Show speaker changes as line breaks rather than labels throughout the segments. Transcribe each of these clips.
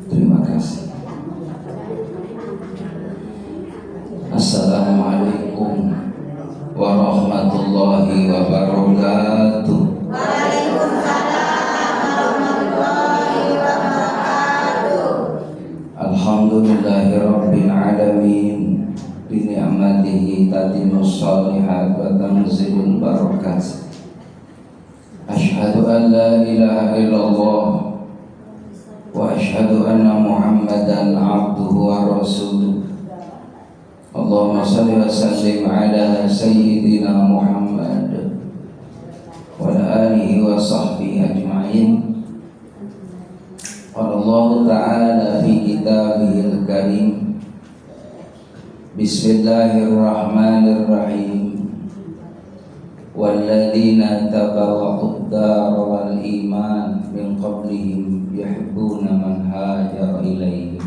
Terima kasih. Assalamualaikum warahmatullahi wabarakatuh.
Waalaikumsalam warahmatullahi wabarakatuh.
Alhamdulillahi rabbil alamin. Bi ni'matihi tatimmus shalihat wa tanzilul barakat. Asyhadu an la ilaha illallah wa asyhadu anna Muhammadan abduhu wa rasuluh. Allahumma shalli wa sallim ala sayyidina Muhammad wa ala alihi wa sahbihi ajma'in. Qala Allah ta'ala fi kitabihil karim. Bismillahirrahmanirrahim. Walladzina tabawwa'ud dar wal iman min qablihim yuhibbuna man hajara ilaihim.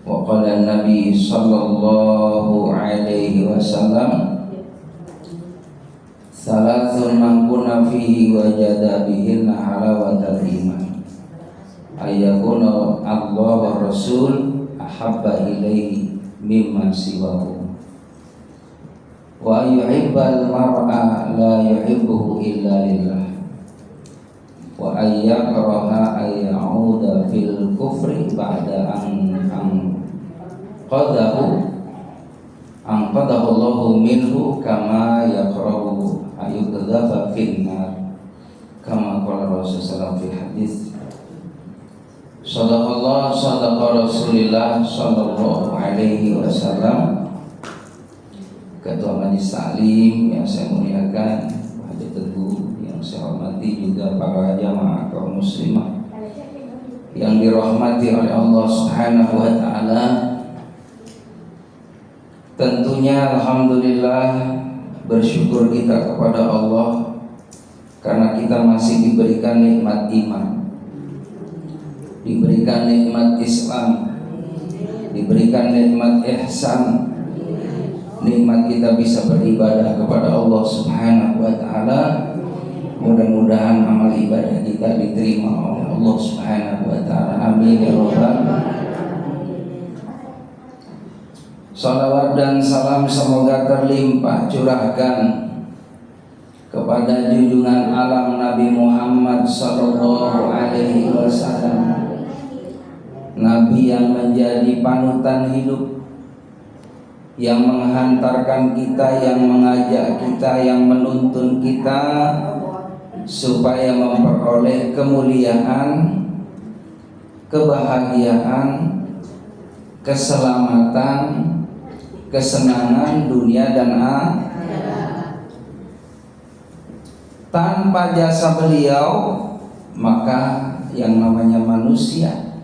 Wa qala an-nabi sallallahu alaihi wasallam, salasun man kunna fihi wajada bihinna halawatal iman, ayyakuna Allah wa rasul ahabba ilaihi mimma siwahu, wa yuhibbal mar'a la yuhibbuhu illa lillah, wa ayyakraha ayyauda fil kufri ba'da an qadahu Allahu minhu kama yakrahu ayyudzafa finnar, kama qala Rasulullah fi hadis. Sadaqallah sadaqa Rasulillah sallallahu alaihi wasallam. Ketua Majelis Taklim yang saya muliakan, Haji Teguh yang saya hormati, juga para jamaah kaum muslimah yang dirahmati oleh Allah Subhanahu wa taala. Tentunya alhamdulillah bersyukur kita kepada Allah karena kita masih diberikan nikmat iman, diberikan nikmat Islam, diberikan nikmat ihsan, nikmat kita bisa beribadah kepada Allah Subhanahu wa taala. Mudah-mudahan amal ibadah kita diterima oleh Allah Subhanahu wa taala. Amin ya rabbal alamin. Salawat dan salam semoga terlimpah curahkan kepada junjungan alam Nabi Muhammad sallallahu alaihi wasallam, Nabi yang menjadi panutan hidup, yang menghantarkan kita, yang mengajak kita, yang menuntun kita supaya memperoleh kemuliaan, kebahagiaan, keselamatan, kesenangan dunia dan akhirat. Tanpa jasa beliau, maka yang namanya manusia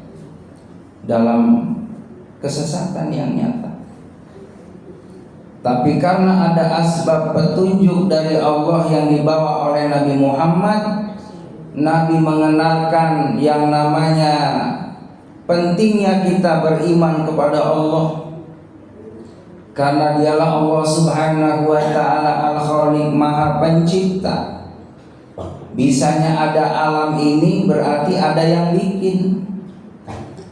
dalam kesesatan yang nyata. Tapi karena ada asbab petunjuk dari Allah yang dibawa oleh Nabi Muhammad, Nabi mengenalkan yang namanya pentingnya kita beriman kepada Allah, karena dialah Allah Subhanahu wa ta'ala Al-Khaliq, Maha Pencipta. Bisanya ada alam ini berarti ada yang bikin.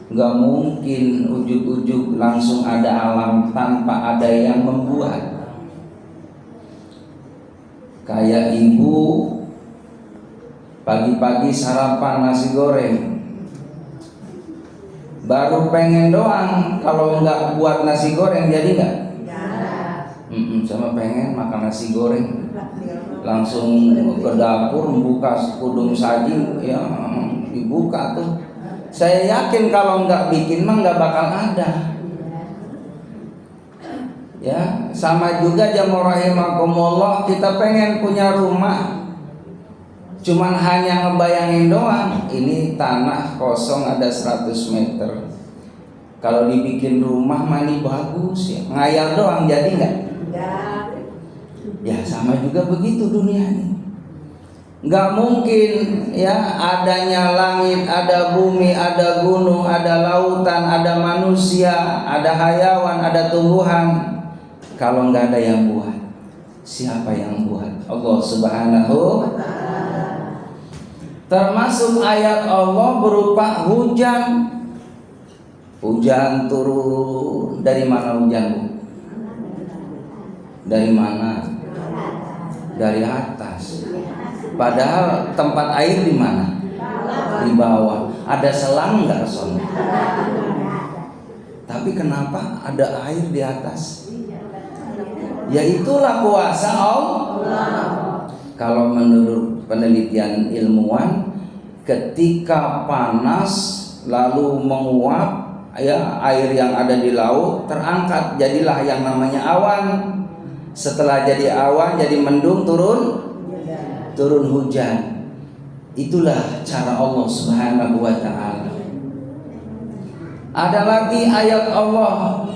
Gak mungkin ujuk-ujuk langsung ada alam tanpa ada yang membuat. Kayak ibu pagi-pagi sarapan nasi goreng, baru pengen doang, kalau nggak buat nasi goreng jadi nggak? Sama pengen makan nasi goreng, langsung ke dapur buka kudung saji, ya dibuka tuh. Saya yakin kalau nggak bikin mah nggak bakal ada. Ya, sama juga jamaah rahimakumullah, kita pengen punya rumah, cuman hanya ngebayangin doang, ini tanah kosong ada 100 meter. Kalau dibikin rumah mani bagus ya, ngayal doang jadi nggak? Ya sama juga begitu dunia ini. Nggak mungkin ya adanya langit, ada bumi, ada gunung, ada lautan, ada manusia, ada hayawan, ada tumbuhan, kalau nggak ada yang buat. Siapa yang buat? Allah Subhanahu wa ta'ala. Termasuk ayat Allah berupa hujan. Hujan turun. Dari mana hujan, Bu? Dari mana? Dari atas. Padahal tempat air di mana? Di bawah. Ada selang nggak, Son? Tapi kenapa ada air di atas? Ya itulah kuasa Allah. Kalau menurut penelitian ilmuwan, ketika panas lalu menguap, ya air yang ada di laut terangkat, jadilah yang namanya awan. Setelah jadi awan, jadi mendung, turun hujan. Itulah cara Allah Subhanahu wa ta'ala. Ada lagi ayat Allah.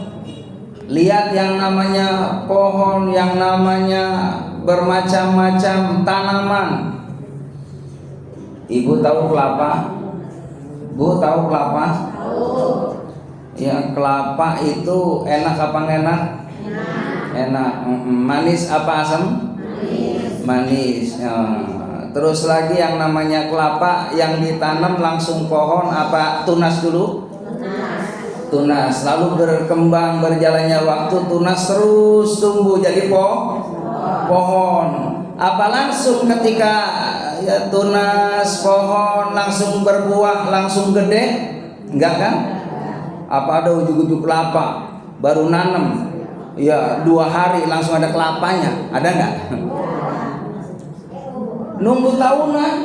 Lihat yang namanya pohon, yang namanya bermacam-macam tanaman. Ibu tahu kelapa? Bu tahu kelapa? Ya, kelapa itu enak apa enak? Enak. Manis apa asam? Manis. Ya. Terus lagi yang namanya kelapa yang ditanam langsung pohon apa tunas dulu? Tunas. Lalu berkembang berjalannya waktu tunas terus tumbuh jadi pohon. Apa langsung ketika ya tunas pohon langsung berbuah langsung gede? Enggak kan? Apa ada ujung-ujung kelapa baru nanam ya 2 hari langsung ada kelapanya? Ada enggak? Nunggu tahunan.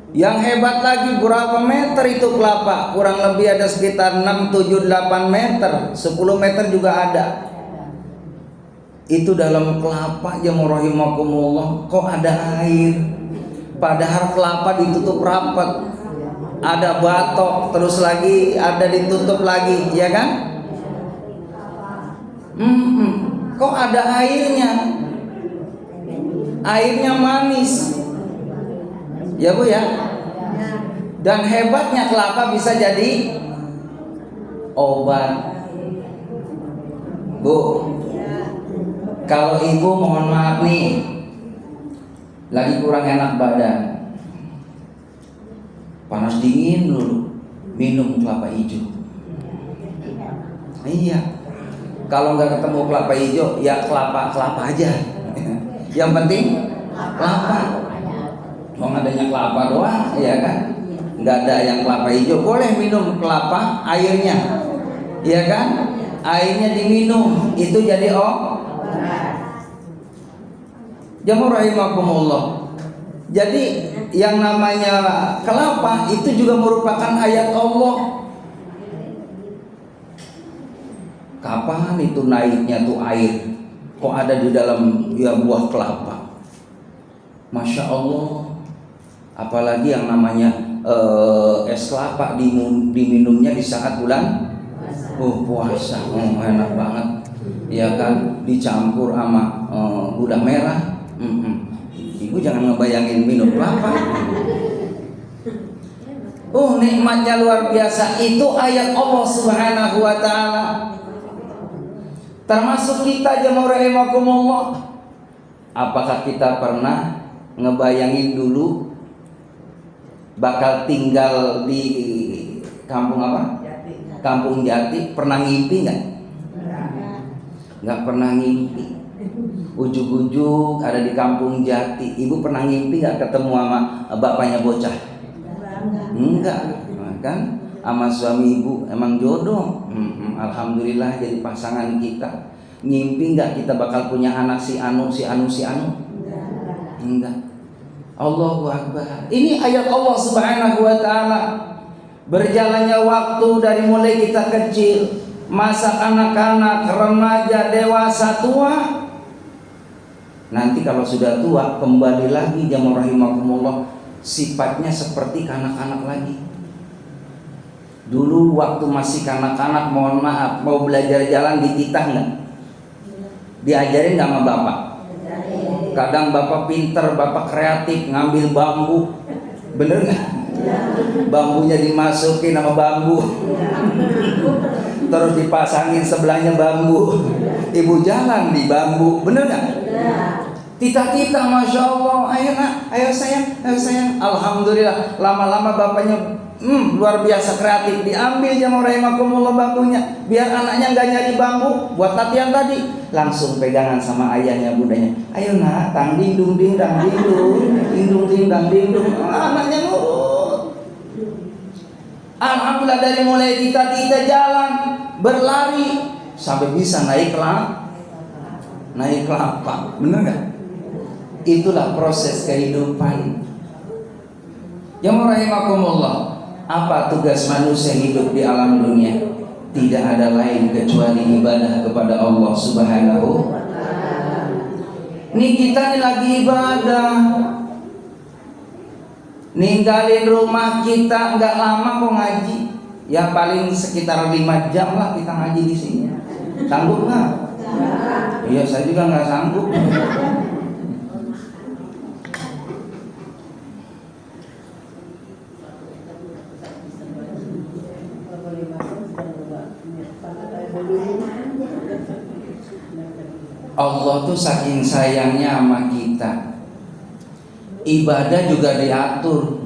Yang hebat lagi berapa meter itu kelapa? Kurang lebih ada sekitar 6, 7, 8 meter 10 meter juga ada. Itu dalam kelapa ya rahimakumullah. Kok ada air? Padahal kelapa ditutup rapat. Ada batok, terus lagi ada ditutup lagi, ya kan? Kok ada airnya? Airnya manis. Ya Bu ya. Dan hebatnya kelapa bisa jadi obat. Bu, kalau ibu mohon maaf nih, lagi kurang enak badan, panas dingin dulu, minum kelapa hijau. Iya. Kalau nggak ketemu kelapa hijau, ya kelapa aja. Yang penting kelapa. Mau adanya kelapa doang, ya kan? Nggak ada yang kelapa hijau, boleh minum kelapa airnya, ya kan? Airnya diminum, itu jadi Jamaah rahimakumullah. Jadi yang namanya kelapa itu juga merupakan ayat Allah. Kapan itu naiknya tuh air? Kok ada di dalam ya buah kelapa? Masya Allah. Apalagi yang namanya es kelapa diminumnya di saat bulan puasa. Enak banget. Ya kan, dicampur sama gula merah. Ibu jangan ngebayangin minum kelapa. Nikmatnya luar biasa. Itu ayat Allah Subhanahu wa ta'ala. Termasuk kita jemaah rahimakumullah. Apakah kita pernah ngebayangin dulu bakal tinggal di kampung apa? Kampung Jati. Pernah ngimpi nggak? Nggak pernah ngimpi. Ujug-ujug ada di kampung Jati. Ibu pernah ngimpi nggak ketemu sama bapaknya bocah? Enggak, kan? Sama suami ibu emang jodoh. Alhamdulillah jadi pasangan kita. Ngimpi nggak kita bakal punya anak si anu? Enggak. Allahu Akbar. Ini ayat Allah Subhanahu wa ta'ala. Berjalannya waktu dari mulai kita kecil, masa anak-anak, remaja, dewasa, tua. Nanti kalau sudah tua kembali lagi jamaah rahimakumullah, sifatnya seperti kanak-kanak lagi. Dulu waktu masih kanak-kanak, mohon maaf, mau belajar jalan dititah nggak? Diajarin nggak sama bapak? Kadang bapak pinter, bapak kreatif, ngambil bambu, bener nggak? Bambunya dimasukin sama bambu, terus dipasangin sebelahnya bambu, ibu jalan di bambu, bener nggak? Tita-tita, masya Allah, ayo nak, ayo sayang, ayo sayang. Alhamdulillah, lama-lama bapaknya luar biasa kreatif. Diambil jamaah rahimakumullah bambunya, biar anaknya nggak nyari bambu buat latihan tadi. Langsung pegangan sama ayahnya, bundanya. Ayo nak, tang ding dung ding dang ding dang ding dung. Anaknya nurut. Alhamdulillah, dari mulai tita-tita jalan, berlari sampai bisa naik kelapa. Bener nggak? Itulah proses kehidupan. Jamaah rahimakumullah, apa tugas manusia hidup di alam dunia? Tidak ada lain kecuali ibadah kepada Allah Subhanahu. Nih kita nih lagi ibadah, ninggalin rumah kita nggak lama kok ngaji. Ya paling sekitar 5 jam lah kita ngaji di sini. Sanggup nggak? Iya, saya juga nggak sanggup. Allah tuh saking sayangnya sama kita, ibadah juga diatur,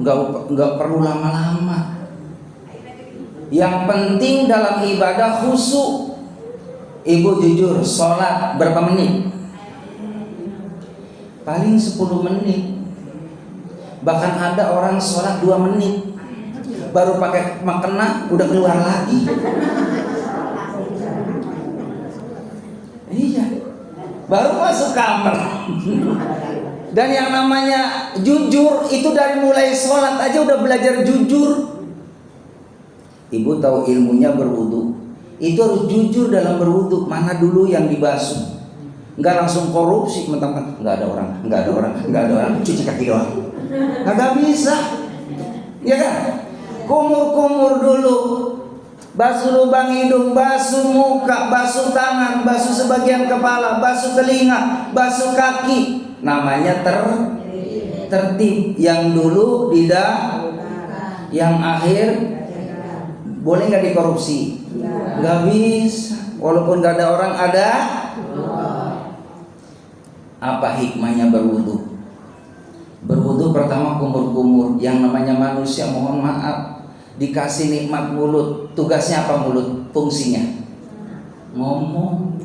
nggak perlu lama-lama. Yang penting dalam ibadah khusyuk. Ibu jujur, sholat berapa menit? Paling 10 menit. Bahkan ada orang sholat 2 menit, baru pakai makena udah keluar lagi. Iya, baru masuk kamar. Dan yang namanya jujur itu dari mulai sholat aja udah belajar jujur. Ibu tahu ilmunya berwudu, itu harus jujur dalam berwudu. Mana dulu yang dibasuh, nggak langsung korupsi mentang-mentang nggak ada orang, cuci kaki doang. Nggak bisa, ya kan? Kumur dulu, basuh lubang hidung, basuh muka, basuh tangan, basuh sebagian kepala, basuh telinga, basuh kaki. Namanya tertib. Yang dulu tidak, yang akhir. Boleh nggak dikorupsi? Nggak bisa. Walaupun nggak ada orang, ada. Apa hikmahnya berwudu? Berwudu pertama kumur-kumur. Yang namanya manusia, mohon maaf, dikasih nikmat mulut. Tugasnya apa mulut? Fungsinya ngomong.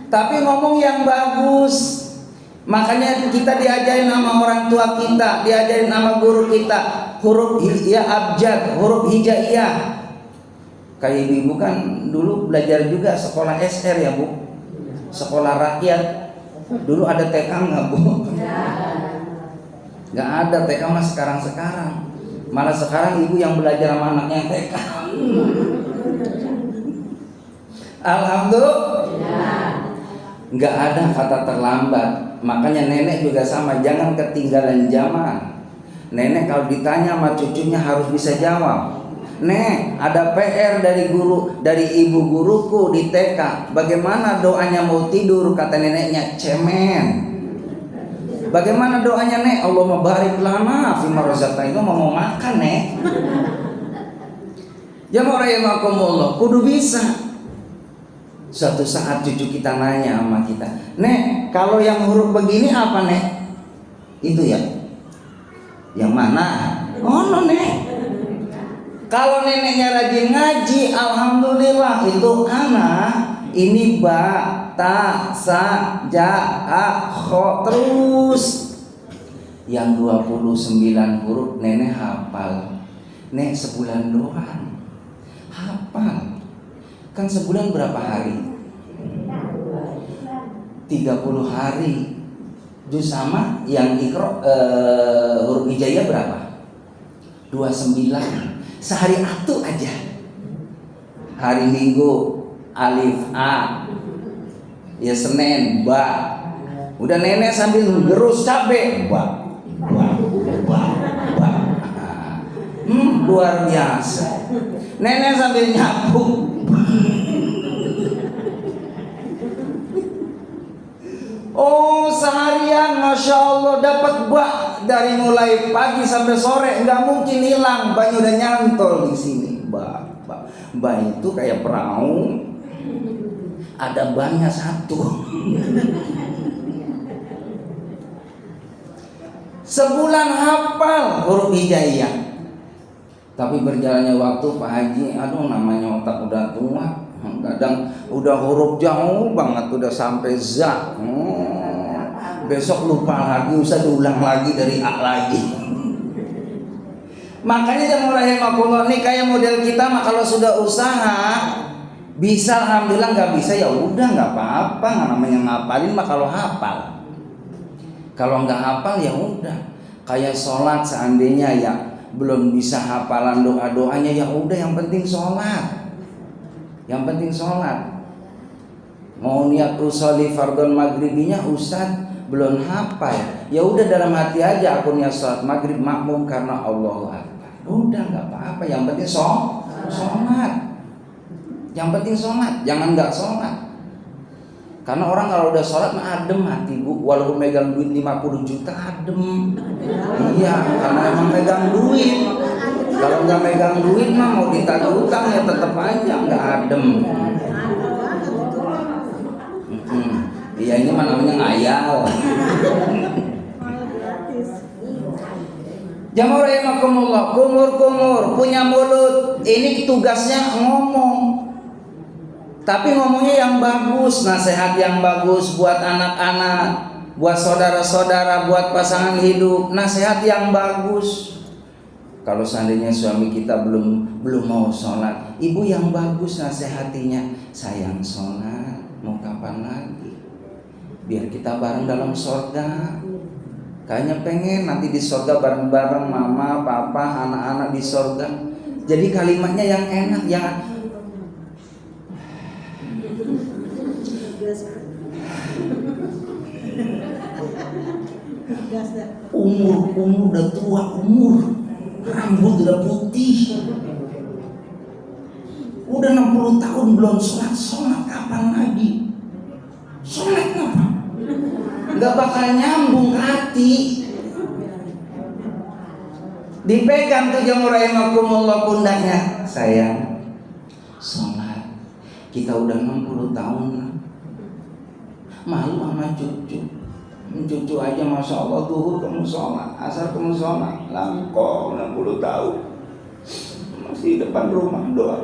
Tapi ngomong yang bagus. Makanya kita diajarin sama orang tua kita, diajarin sama guru kita, huruf ya abjad, huruf hijaiyah. Kayak ibu kan dulu belajar juga sekolah SR ya Bu, sekolah rakyat. Dulu ada TK nggak Bu? Nggak ada TK mah sekarang. Malah sekarang ibu yang belajar sama anaknya yang TK. Alhamdulillah. Nggak ada kata terlambat. Makanya nenek juga sama, jangan ketinggalan zaman. Nenek kalau ditanya sama cucunya harus bisa jawab. Nek, ada PR dari ibu guruku di TK. Bagaimana doanya mau tidur? Kata neneknya, cemen. Bagaimana doanya Nek? Allahumma barik lana fima razaqtana. Itu mau makan Nek. Jamaah rahimakumullah, kudu bisa. Suatu saat cucu kita nanya sama kita, Nek, kalau yang huruf begini apa Nek? Itu ya. Yang mana? Oh no Nek. Kalau neneknya rajin ngaji, alhamdulillah itu anak. Ini ba, ta, sa, ja, a, kho terus. Yang 29 huruf nenek hafal. Nek sebulan doang hafal. Kan sebulan berapa hari? 30 hari. Juz sama yang ikro huruf hijaiyah berapa? 29. Sehari atu aja. Hari Minggu alif a. Ya Senin ba. Udah nenek sambil gerus cabe ba. Luar biasa. Nenek sambil nyapu. Oh seharian Masya Allah dapat bak dari mulai pagi sampai sore, nggak mungkin hilang. Baknya udah nyantol di sini. Bak itu kayak perahu, ada bannya satu. Sebulan hafal huruf hijaiyah. Tapi berjalannya waktu Pak Haji, aduh namanya otak udah tua, kadang udah huruf jauh banget, udah sampai za. Besok lupa lagi, usah diulang lagi dari A lagi. Makanya jamaah rahimakumullah nih, kayak model kita mah kalau sudah usaha bisa alhamdulillah, nggak bisa ya udah nggak apa-apa, nggak namanya ngapalin mah kalau hafal. Kalau nggak hafal ya udah. Kayak sholat seandainya ya belum bisa hafalan doa-doanya ya udah, yang penting sholat. Yang penting sholat. Mau niat usolli fardhon maghribinya Ustaz belum hafal, ya udah dalam hati aja aku niat sholat maghrib makmum karena Allahu Akbar. Udah nggak apa-apa, yang penting sholat. Yang penting sholat, jangan nggak sholat. Karena orang kalau udah sholat mah adem hati bu, walaupun megang duit 50 juta adem. Iya, karena emang megang duit. Kalau nggak megang duit mah mau ditagih utang ya tetap aja nggak adem. Iya, ini mah namanya ngayal. Jamaah rahimakumullah, kumur punya mulut, ini tugasnya ngomong. Tapi ngomongnya yang bagus, nasihat yang bagus buat anak-anak, buat saudara-saudara, buat pasangan hidup, nasihat yang bagus. Kalau seandainya suami kita belum mau sholat, ibu yang bagus nasihatinya, sayang sholat, mau kapan lagi? Biar kita bareng dalam surga. Kayaknya pengen nanti di surga bareng-bareng mama, papa, anak-anak di surga. Jadi kalimatnya yang enak, yang umur udah tua, rambut udah putih, udah 60 tahun belum sholat kapan lagi? Sholat apa? Nggak bakal nyambung ke hati. Dipegang tuh jamaah rahimakumullah pundaknya, sayang sholat, kita udah 60 tahun, malu sama cucu aja masya Allah, zuhur kamu sholat, asar kamu sholat, langkau 60 tahun masih depan rumah doa.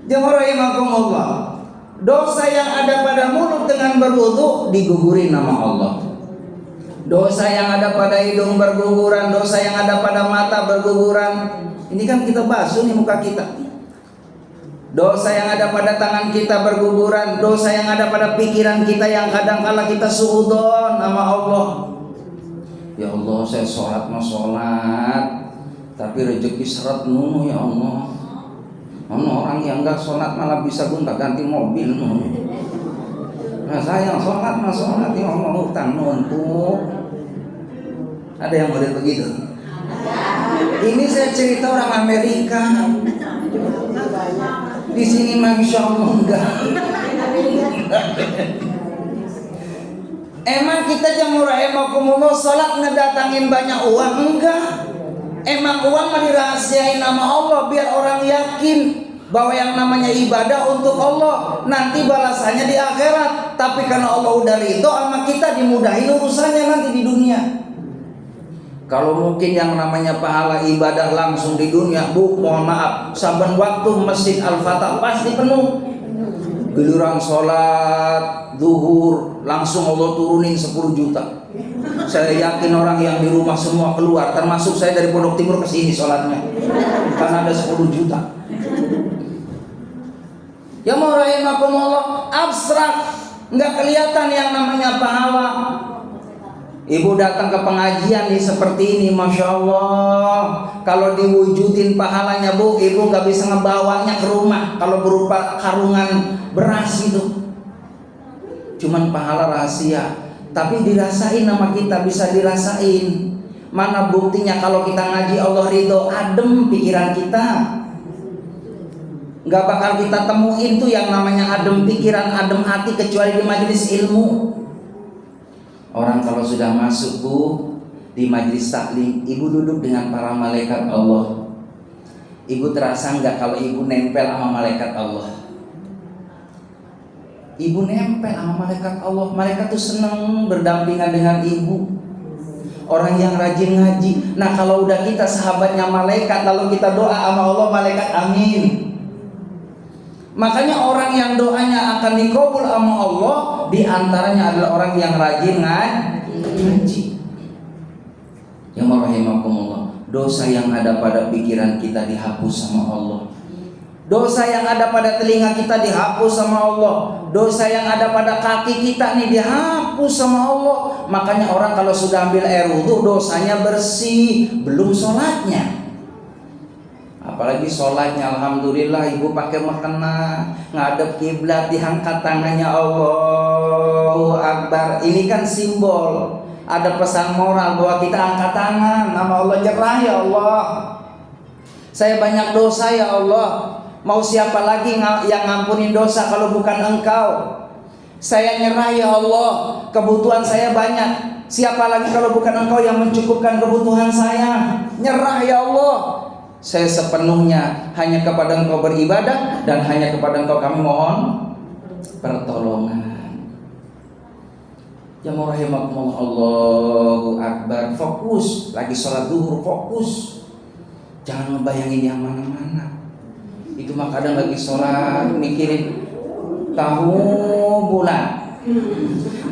Jamaah rahimakumullah, dosa yang ada pada mulut dengan berwudu digugurin nama Allah. Dosa yang ada pada hidung berguguran, dosa yang ada pada mata berguguran. Ini kan kita basuh nih muka kita. Dosa yang ada pada tangan kita berguguran, dosa yang ada pada pikiran kita yang kadang-kala kita suudzon nama Allah. Ya Allah, saya sholat, tapi rezeki seret nunu ya Allah. Orang yang enggak sholat malah bisa gonta-ganti mobil. Nah saya yang sholat ya Allah, utang numpuk. Ada yang model begitu? Ini saya cerita orang Amerika. Di sini masya Allah enggak. Emang kita jamaah rahimakumullah sholat ngedatangin banyak uang? Enggak. Emang uang mah dirahasiain nama Allah biar orang yakin bahwa yang namanya ibadah untuk Allah, nanti balasannya di akhirat. Tapi karena Allah udah ridho sama kita, dimudahin urusannya nanti di dunia. Kalau mungkin yang namanya pahala ibadah langsung di dunia, bu, mohon maaf, saben waktu Masjid Al-Fatah pasti penuh. Giliran sholat zuhur langsung Allah turunin 10 juta. Saya yakin orang yang di rumah semua keluar, termasuk saya dari Pondok Timur ke sini sholatnya, karena ada 10 juta. Ya mau rahimakumullah, abstrak, nggak kelihatan yang namanya pahala. Ibu datang ke pengajian nih seperti ini, masya Allah. Kalau diwujudin pahalanya bu, ibu nggak bisa ngebawanya ke rumah. Kalau berupa karungan beras itu, cuman pahala rahasia. Tapi dirasain nama kita, bisa dirasain. Mana buktinya kalau kita ngaji Allah ridho, adem pikiran kita. Gak bakal kita temuin tuh yang namanya adem pikiran, adem hati kecuali di majelis ilmu. Orang kalau sudah masuk bu di majelis taklim, ibu duduk dengan para malaikat Allah. Ibu terasa nggak kalau ibu nempel sama malaikat Allah? Ibu nempel sama malaikat Allah. Malaikat tuh senang berdampingan dengan ibu. Orang yang rajin ngaji. Nah kalau udah kita sahabatnya malaikat, lalu kita doa sama Allah, malaikat amin. Makanya orang yang doanya akan dikabul sama Allah, diantaranya adalah orang yang rajin ngaji. Ya rahimakumullah. Dosa yang ada pada pikiran kita dihapus sama Allah. Dosa yang ada pada telinga kita dihapus sama Allah. Dosa yang ada pada kaki kita nih dihapus sama Allah. Makanya orang kalau sudah ambil air wudhu, dosanya bersih. Belum sholatnya. Apalagi sholatnya, alhamdulillah ibu pakai mukena, ngadep kiblat, diangkat tangannya, Allahu Akbar. Ini kan simbol, ada pesan moral bahwa kita angkat tangan nama Allah, nyerah ya Allah. Saya banyak dosa ya Allah. Mau siapa lagi yang ngampunin dosa kalau bukan Engkau? Saya nyerah ya Allah. Kebutuhan saya banyak. Siapa lagi kalau bukan Engkau yang mencukupkan kebutuhan saya? Nyerah ya Allah. Saya sepenuhnya hanya kepada Engkau beribadah, dan hanya kepada Engkau kami mohon pertolongan. Jamaah rahimakumullah, Allahu Akbar. Fokus, lagi sholat duhur fokus. Jangan ngebayangin yang mana-mana. Itu mah kadang lagi sholat mikirin tahu bulan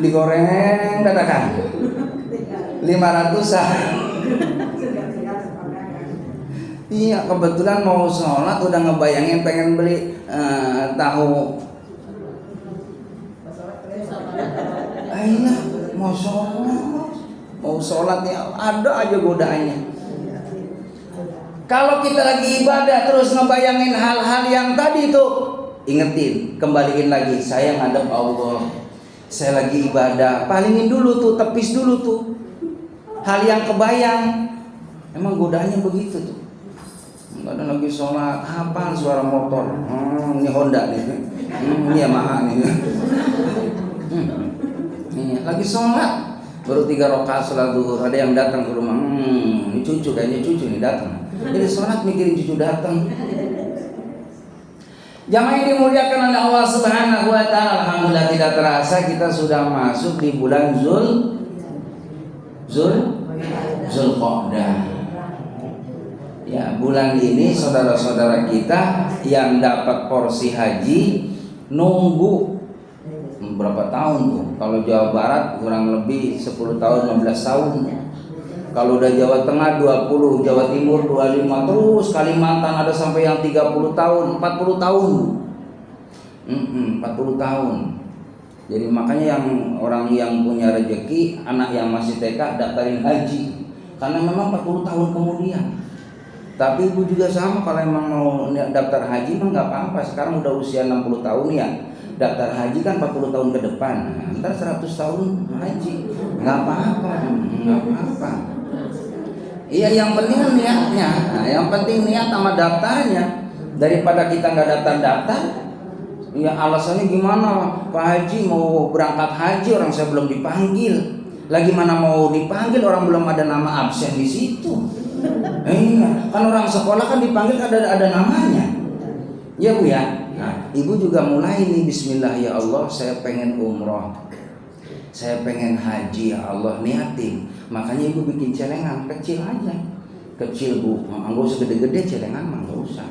digoreng dadakan 500-an. Iya, kebetulan mau sholat udah ngebayangin pengen beli tahu. Ayolah, mau sholat ya ada aja godaannya. Kalau kita lagi ibadah terus ngebayangin hal-hal yang tadi itu, ingetin, kembaliin lagi, saya ngadep Allah. Saya lagi ibadah, palingin dulu tuh, tepis dulu tuh hal yang kebayang. Emang godaannya begitu tuh. Kadang lagi sholat, apa suara motor? Ini Honda nih, ini Yamaha nih. Lagi sholat, baru 3 rakaat sholat duhur, ada yang datang ke rumah. Ini cucu, kayaknya cucu nih datang. Jadi sholat mikirin cucu datang. Jamaah yang dimuliakan oleh Allah Subhanahu wa taala, alhamdulillah tidak terasa kita sudah masuk di bulan Zulqa'dah. Ya, bulan ini saudara-saudara kita yang dapat porsi haji nunggu berapa tahun tuh? Kalau Jawa Barat kurang lebih 10 tahun, 15 tahun. Kalau udah Jawa Tengah 20, Jawa Timur 25, terus Kalimantan ada sampai yang 30 tahun, 40 tahun. 40 tahun. Jadi makanya yang orang yang punya rezeki, anak yang masih TK daftarin haji. Karena memang 40 tahun kemudian. Tapi ibu juga sama, kalau emang mau daftar haji mah nggak apa-apa. Sekarang udah usia 60 tahun ya. Daftar haji kan 40 tahun ke depan. Nah, ntar 100 tahun haji. Nggak apa-apa. Iya, yang penting niatnya. Nah, yang penting niat sama daftarnya. Daripada kita nggak daftar-daftar, ya alasannya gimana? Pak Haji mau berangkat haji, orang saya belum dipanggil. Lagi mana mau dipanggil, orang belum ada nama absen di situ. Iya, kan orang sekolah kan dipanggil ada namanya. Ya Bu ya. Nah, ibu juga mulai nih, bismillah ya Allah, saya pengen umroh. Saya pengen haji ya Allah, niatin. Makanya ibu bikin celengan kecil aja. Kecil Bu, nggak usah gede-gede celengan mah, nggak usah.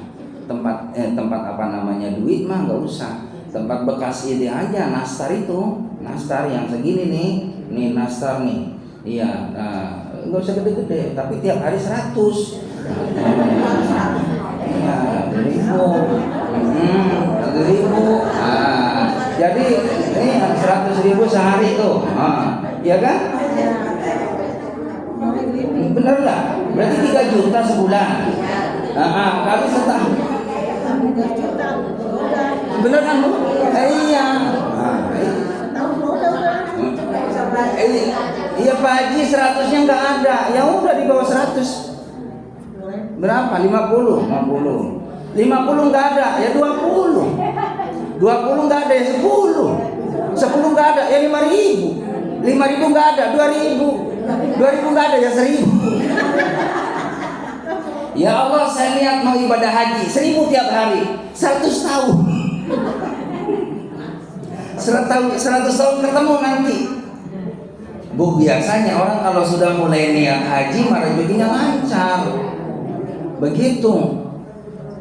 Tempat apa namanya duit mah nggak usah. Tempat bekas ide aja, nastar itu. Nastar yang segini nih nastar nih. Iya, nggak usah gede-gede, tapi tiap hari 100. Iya, 1.000. Jadi ini 100.000 sehari tuh, ya kan? Bener nggak? Berarti 3 juta sebulan. Kali setahun. Bener kan Bu? Iya. Iya Pak Haji, 100-nya nggak ada. Ya udah di bawah 100. Berapa? 50. 50 nggak ada, ya 20. 20 nggak ada, ya 10. 10 nggak ada, ya 5.000. 5.000 nggak ada, 2.000. 2.000 nggak ada, ya 1.000. Ya Allah, saya niat mau ibadah haji 1000 tiap hari, 100 tahun. 100 tahun ketemu nanti. Bu, biasanya orang kalau sudah mulai niat haji mah rezekinya lancar. Begitu.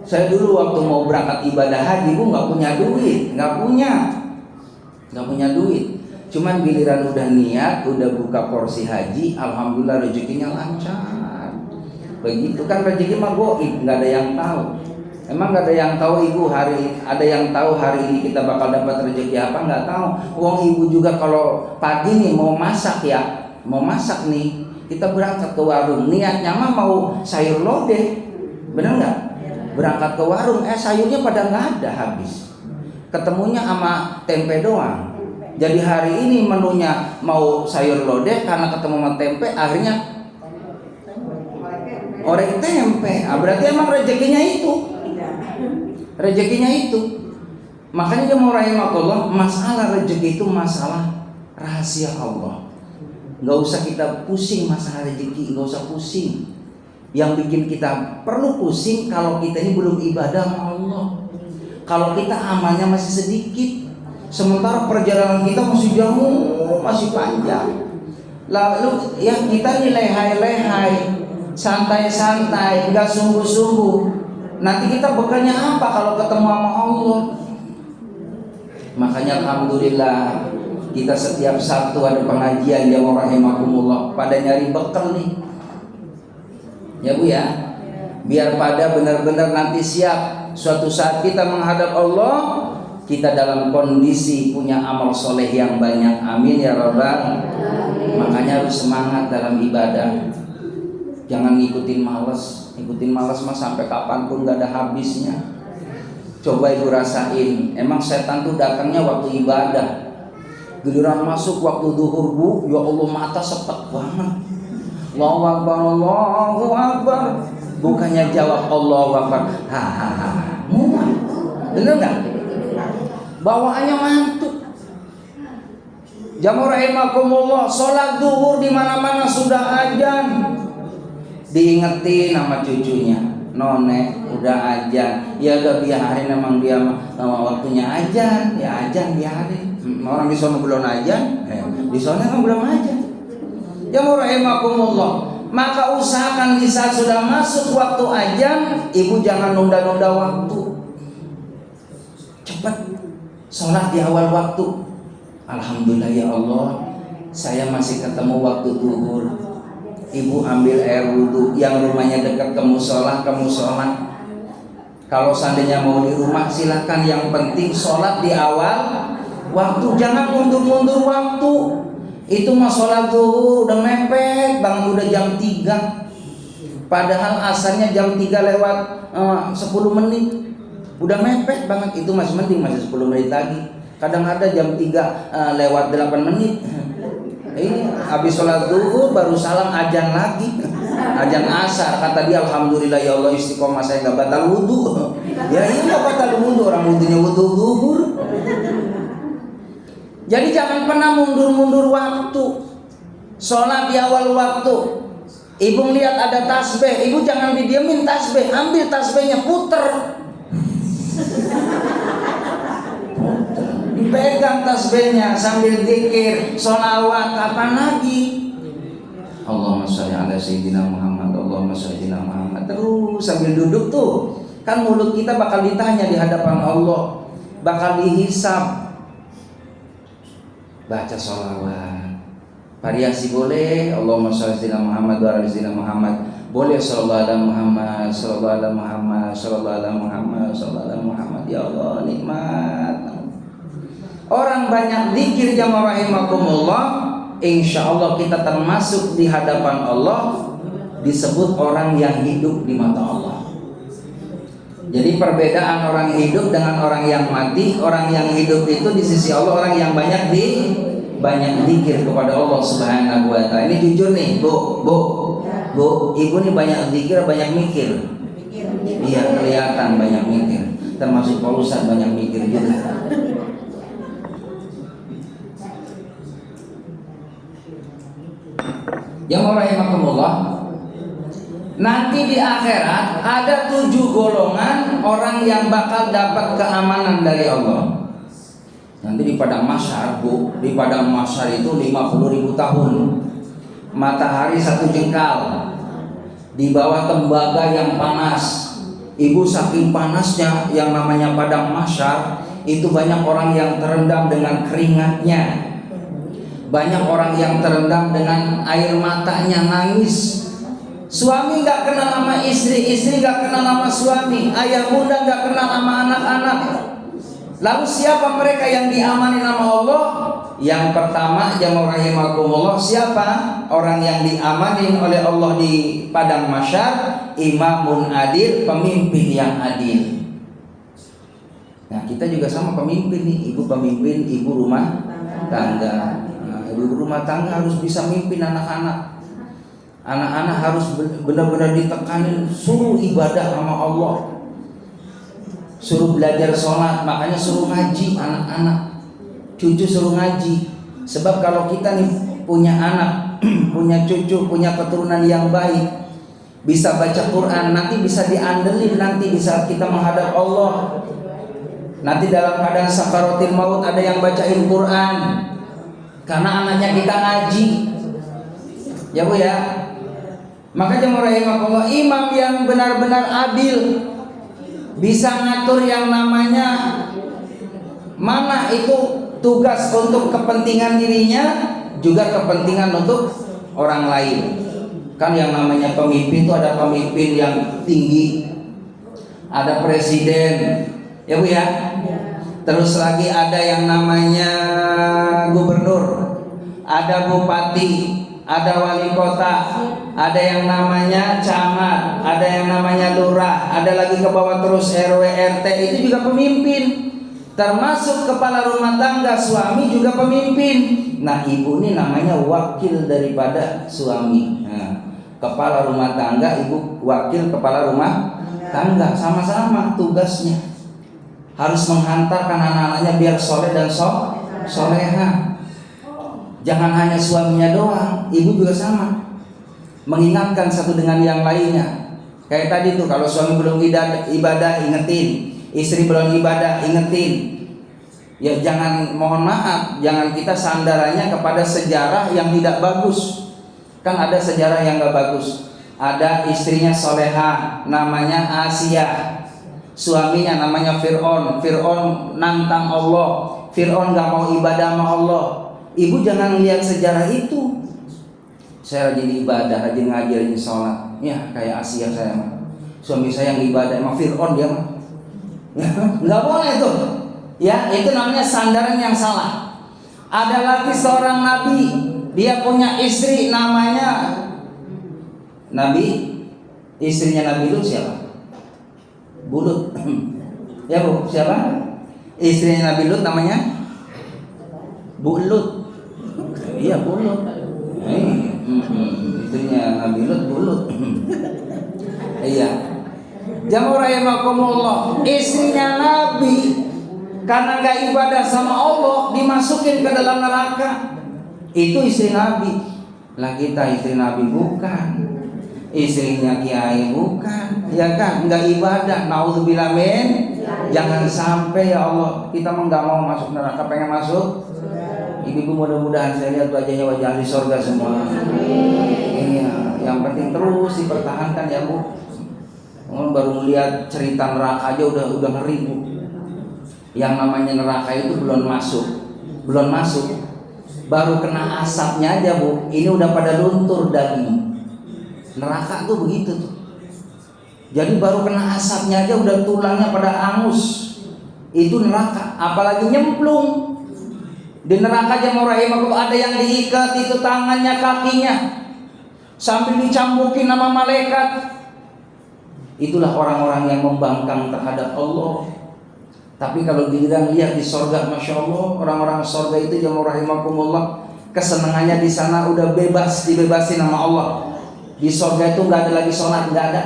Saya dulu waktu mau berangkat ibadah haji, Bu, nggak punya duit, nggak punya duit. Cuman giliran udah niat, udah buka porsi haji, alhamdulillah rezekinya lancar. Begitu kan, rezeki mah goib, nggak ada yang tahu. Emang nggak ada yang tahu Ibu ada yang tahu hari ini kita bakal dapat rezeki apa? Nggak tahu. Uang Ibu juga kalau pagi nih mau masak nih, kita berangkat ke warung, niatnya mah mau sayur lodeh, bener nggak? Berangkat ke warung, sayurnya pada nggak ada, habis. Ketemunya sama tempe doang. Jadi hari ini menunya mau sayur lodeh, karena ketemu sama tempe, akhirnya orek tempe. Berarti emang rezekinya itu. Makanya dia mau rahimakumullah, masalah rezeki itu masalah rahasia Allah. Nggak usah kita pusing masalah rezeki, nggak usah pusing. Yang bikin kita perlu pusing kalau kita ini belum ibadah sama Allah. Kalau kita amalnya masih sedikit, sementara perjalanan kita masih jauh, masih panjang. Lalu ya kita ini lehai-lehai, santai-santai, nggak sungguh-sungguh. Nanti kita bekalnya apa kalau ketemu sama Allah? Makanya alhamdulillah kita setiap Sabtu ada pengajian ya rahimakumullah, pada nyari bekal nih. Ya Bu ya. Biar pada benar-benar nanti siap suatu saat kita menghadap Allah, kita dalam kondisi punya amal soleh yang banyak. Amin ya rabbal. Makanya harus semangat dalam ibadah. Jangan ngikutin malas mah sampai kapanpun gak ada habisnya. Coba Ibu rasain, emang setan tuh datangnya waktu ibadah. Giliran masuk waktu duhur, Bu, ya Allah mata sepet banget. Allahu Akbar, Allahu Akbar. Bukannya jawab Allahu Akbar, hahaha, muat. Bener nggak? Bawaannya mantuk. Jamaah rahimakumullah, sholat duhur di mana-mana sudah azan. Diingetin sama cucunya, None udah azan. Ya udah biarin, emang dia waktunya azan, ya azan biarin. Orang di sana belum azan, di sana kan belum azan. Ya rahimakumullah, maka usahakan di saat sudah masuk waktu azan, Ibu jangan nunda-nunda waktu. Cepat sholat di awal waktu. Alhamdulillah ya Allah, saya masih ketemu waktu duhur. Ibu ambil air wudhu, yang rumahnya dekat ke musola. Kalau seandainya mau di rumah silakan, yang penting sholat di awal waktu, jangan mundur-mundur waktu. Itu mah sholat zuhur udah mepet bang, udah jam 3. Padahal asalnya jam 3 lewat 10 menit. Udah mepet banget, itu masih mending, masih 10 menit lagi. Kadang ada jam 3 lewat 8 menit. Ini habis sholat zuhur baru salam azan lagi, azan asar. Kata dia, alhamdulillah ya Allah istiqomah, saya nggak batal wudhu. Ya ini nggak batal wudhu, orang wudhunya wudhu zuhur. Jadi jangan pernah mundur-mundur waktu. Sholat di awal waktu. Ibu lihat ada tasbih, Ibu jangan didiemin tasbih, ambil tasbihnya, puter. Dipegang tasbihnya sambil zikir, sholawat, kapan lagi? Allahumma sholli ala sayyidina Muhammad, Allahumma sholli ala Muhammad. Terus sambil duduk tuh, kan mulut kita bakal ditanya di hadapan Allah, bakal dihisab. Baca sholawat, variasi boleh, Allahumma sholli ala Muhammad wa ala sayyidina Muhammad. Boleh sallallahu ala Muhammad, sallallahu ala Muhammad, sallallahu ala Muhammad, sallallahu ala Muhammad. Ya Allah, nikmat. Orang banyak zikir jamaah rahimakumullah, insya Allah kita termasuk di hadapan Allah, disebut orang yang hidup di mata Allah. Jadi perbedaan orang hidup dengan orang yang mati, orang yang hidup itu di sisi Allah orang yang banyak zikir kepada Allah Subhanahu wa taala. Ini jujur nih, Bu, Ibu nih banyak zikir, banyak mikir. Iya, kelihatan banyak mikir. Termasuk Pak Ustaz banyak mikir juga. Yang rahimakumullah, Nanti di akhirat ada 7 golongan orang yang bakal dapat keamanan dari Allah. Nanti di padang mahsyar, Bu, di padang mahsyar itu 50.000 tahun. Matahari 1 jengkal. Di bawah tembaga yang panas. Ibu, saking panasnya yang namanya padang mahsyar, itu banyak orang yang terendam dengan keringatnya. Banyak orang yang terendam dengan air matanya, nangis. Suami gak kenal sama istri, istri gak kenal sama suami, ayah bunda gak kenal sama anak-anak. Lalu siapa mereka yang diamani nama Allah? Yang pertama, jamaah rahimakumullah, siapa orang yang diamanin oleh Allah di padang mahsyar? Imamun adil, pemimpin yang adil. Nah, kita juga sama pemimpin nih, ibu pemimpin, ibu rumah tangga. Nah, ibu rumah tangga harus bisa mimpin anak-anak. Anak-anak harus benar-benar ditekanin, suruh ibadah sama Allah, suruh belajar sholat, makanya suruh ngaji anak-anak, cucu suruh ngaji. Sebab kalau kita nih punya anak, punya cucu, punya keturunan yang baik, bisa baca Quran, nanti bisa diandelin, nanti bisa kita menghadap Allah. Nanti dalam keadaan sakaratil maut ada yang bacain Quran, karena anaknya kita ngaji. Ya Bu ya. Maka jemaah rahimakumullah, imam yang benar-benar adil, bisa ngatur yang namanya mana itu tugas untuk kepentingan dirinya, juga kepentingan untuk orang lain. Kan yang namanya pemimpin itu ada pemimpin yang tinggi, ada presiden, ya Bu ya. Terus lagi ada yang namanya gubernur, ada bupati, ada wali kota, ada yang namanya camat, ada yang namanya lurah, ada lagi ke bawah terus RW RT, itu juga pemimpin. Termasuk kepala rumah tangga, suami juga pemimpin. Nah, ibu ini namanya wakil daripada suami. Nah, kepala rumah tangga, ibu wakil kepala rumah tangga, sama-sama tugasnya. Harus menghantarkan anak-anaknya biar soleh dan soleha. Jangan hanya suaminya doang, ibu juga sama, mengingatkan satu dengan yang lainnya. Kayak tadi tuh, kalau suami belum ibadah ingetin, istri belum ibadah ingetin. Ya jangan, mohon maaf, jangan kita sandarannya kepada sejarah yang tidak bagus. Kan ada sejarah yang gak bagus. Ada istrinya soleha, namanya Asia, suaminya namanya Fir'aun. Fir'aun nantang Allah, Fir'aun gak mau ibadah sama Allah. Ibu jangan lihat sejarah itu. Saya rajin ibadah, rajin ngajarin sholat, ya kayak Asia saya mah. Suami saya yang ibadah, emang Fir'aun dia mah. Ya, nggak boleh tuh. Ya, itu namanya sandaran yang salah. Ada lagi seorang nabi, dia punya istri namanya Nabi, istrinya Nabi Lut siapa? Bulut. Ya Bu, siapa? Istrinya Nabi Lut namanya Bulut. Iya, Bulut. Istrinya Nabi Lut Bulut. Iya. Jamaah rahimakumullah, istrinya Nabi karena gak ibadah sama Allah dimasukin ke dalam neraka. Itu istri Nabi. Lah kita istri Nabi bukan, istrinya kiai bukan, ya kan? Gak ibadah. Naudzubillah min. Jangan sampai ya Allah, kita mah gak mau masuk neraka, pengen masuk. Ibu-ibu mudah-mudahan saya lihat wajahnya wajah ahli surga semua. Iya, yang penting terus dipertahankan ya Bu. Baru melihat cerita neraka aja udah ngeri Bu. Yang namanya neraka itu belum masuk. Baru kena asapnya aja Bu, ini udah pada luntur daging. Neraka tuh begitu tuh. Jadi baru kena asapnya aja udah tulangnya pada angus. Itu neraka, apalagi nyemplung. Di neraka jemaah rahimakumullah ada yang diikat itu tangannya, kakinya, sambil dicambukin sama malaikat. Itulah orang-orang yang membangkang terhadap Allah. Tapi kalau giliran lihat di sorga, masya Allah, orang-orang sorga itu jemaah rahimakumullah, kesenangannya di sana udah bebas, dibebasin sama Allah. Di sorga itu nggak ada lagi sholat, nggak ada.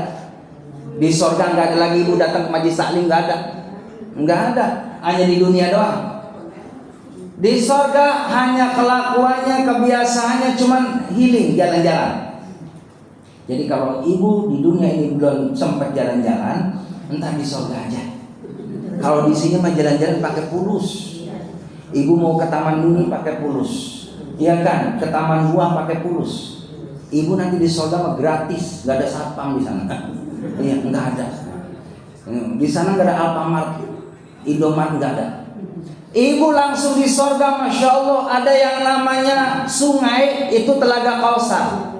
Di sorga nggak ada lagi ibu datang ke majlis taklim, nggak ada. Hanya di dunia doang. Di sorga hanya kelakuannya, kebiasaannya cuman healing, jalan-jalan. Jadi kalau ibu di dunia ini belum sempat jalan-jalan, entah di surga aja. Kalau di sini mah jalan-jalan pakai pulus. Ibu mau ke taman mini pakai pulus, iya kan? Ke taman buah pakai pulus. Ibu nanti di surga mah gratis, nggak ada satpam di sana. Iya, nggak ada. Di sana nggak ada Alfamart, Indomart nggak ada. Ibu langsung di surga, masya Allah, ada yang namanya sungai, itu Telaga Kausar.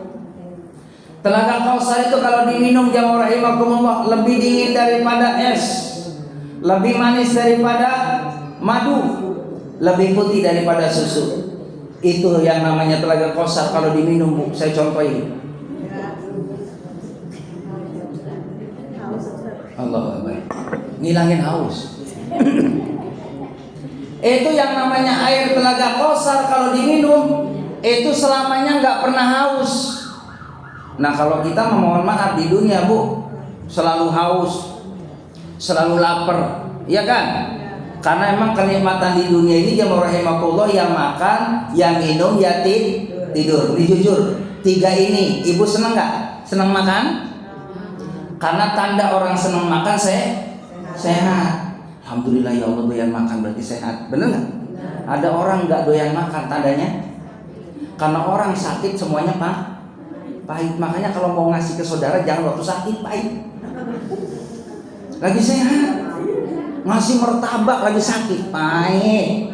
Telaga Kausar itu kalau diminum jamaah rahimakumullah lebih dingin daripada es, lebih manis daripada madu, lebih putih daripada susu. Itu yang namanya Telaga Kausar kalau diminum, Bu. Saya contohin. Allah Akbar. Ngilangin haus. Itu yang namanya air Telaga Kausar kalau diminum itu selamanya nggak pernah haus. Nah kalau kita mohon maaf di dunia, Bu, selalu haus, selalu lapar, ya kan? Karena emang kenikmatan di dunia ini jamaah rahimakumullah, yang makan, yang minum, ya tidur. Ini jujur, tiga ini ibu seneng nggak? Seneng makan? Karena tanda orang seneng makan sehat. Alhamdulillah ya Allah, doyan makan berarti sehat. Bener nggak? Ada orang nggak doyan makan, tandanya karena orang sakit semuanya pahit. Makanya kalau mau ngasih ke saudara jangan waktu sakit, pahit. Lagi sehat ngasih martabak, lagi sakit, pahit.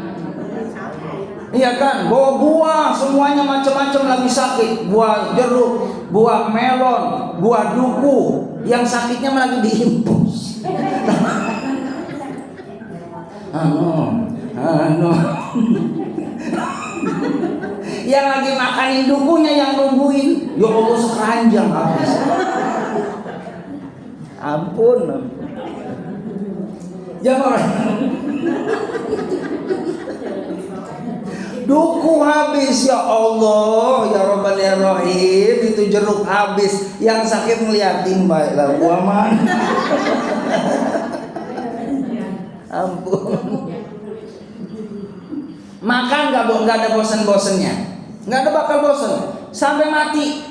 Iya kan? Bawa buah semuanya macam-macam, lagi sakit, buah jeruk, buah melon, buah duku, yang sakitnya malah lagi diimpus. Yang lagi makanin dukunya yang nungguin, ya Allah sekeranjang habis. Ampun. Jangan duku habis, ya Allah, ya Rabbal ya Rahim, itu jeruk habis, yang sakit ngeliatin baiklah buah mana. Ampun. Makan nggak ada bosan-bosannya, nggak ada bakal bosan sampai mati.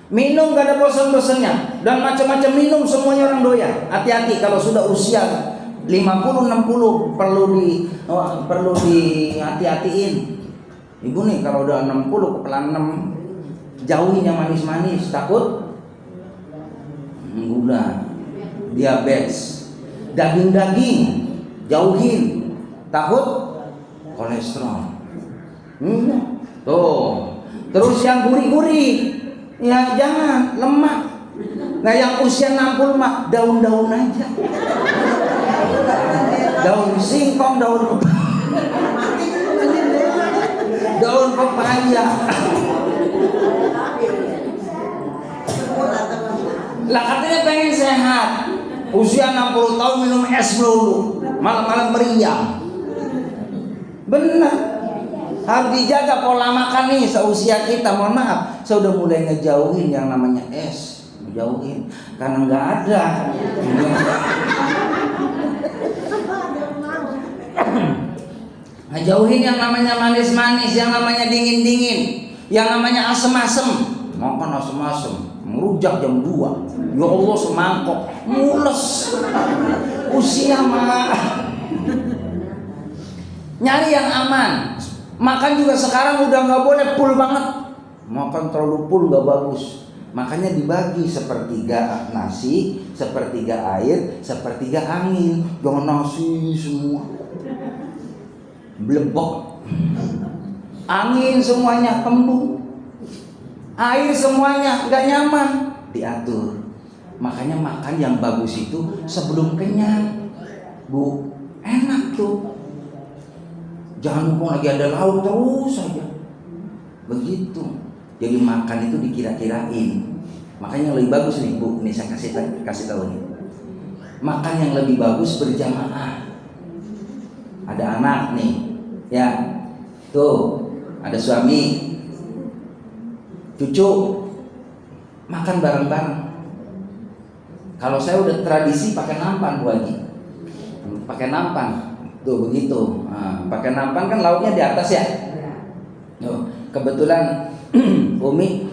Minum nggak ada bosan-bosannya, dan macam-macam minum semuanya orang doyan. Hati-hati kalau sudah usia 50-60 perlu hati-hatiin. Ibu nih kalau udah 60 kepala 6, jauhin yang manis-manis, takut gula, diabetes. Daging-daging jauhin, takut kolesterol. Tuh. Terus yang gurih-gurih, ya jangan, lemak. Nah yang usia 60 mah daun-daun aja. Daun singkong, daun pepaya. Lah katanya pengen sehat, usia 60 tahun minum es melulu, malam-malam meriang. Benar, harus dijaga pola makan nih seusia kita. Mohon maaf, saya udah mulai ngejauhin yang namanya es, ngejauhin karena nggak ada. Ngejauhin yang namanya manis-manis, yang namanya dingin-dingin, yang namanya asem-asem. Makan asem-asem, merujak jam 2. Ya Allah semangkok, mules. Usia mah. Nyari yang aman. Makan juga sekarang udah nggak boleh full banget. Makan terlalu full nggak bagus. Makanya dibagi sepertiga nasi, sepertiga air, sepertiga angin. Jangan nasi semua blebok, angin semuanya kembung, air semuanya nggak nyaman, diatur. Makanya makan yang bagus itu sebelum kenyang, Bu, enak tuh. Jangan mumpung lagi ada lauk terus saja, begitu. Jadi makan itu dikira-kirain. Makanya yang lebih bagus nih, Bu, ini saya kasih tahu nih. Makan yang lebih bagus berjamaah. Ada anak nih, ya, tuh, ada suami, cucu, makan bareng-bareng. Kalau saya udah tradisi pakai nampan, Bu Haji, pakai nampan, tuh begitu. Nah, pakai nampan kan lauknya di atas ya. Tuh, kebetulan Umi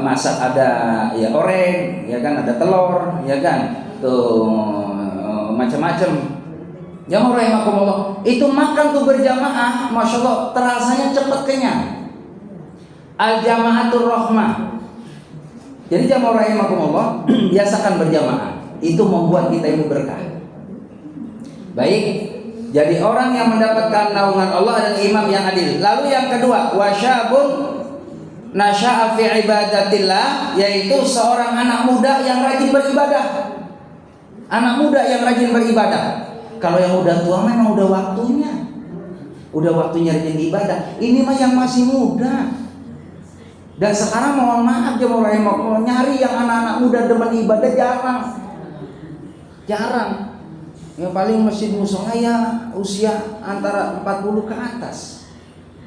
masak ada ya oreng, ya kan, ada telur, ya kan, tuh macam-macam. Jamaah rahimakumullah, itu makan tuh berjamaah, masya Allah, terasanya cepat kenyang. Al jamaatul rahmah. Jadi jamaah rahimakumullah, biasakan berjamaah. Itu membuat kita ini berkah. Baik, jadi orang yang mendapatkan naungan Allah adalah imam yang adil. Lalu yang kedua, wasyabun nasya'a fi ibadatillah, yaitu seorang anak muda yang rajin beribadah. Anak muda yang rajin beribadah. Kalau yang udah tua memang udah waktunya. Udah waktunya rajin ibadah. Ini mah yang masih muda. Dan sekarang mohon maaf jemaah rahimakumullah, nyari yang anak-anak muda demen ibadah jarang. Jarang. Yang paling masjid musola ya usia antara 40 ke atas.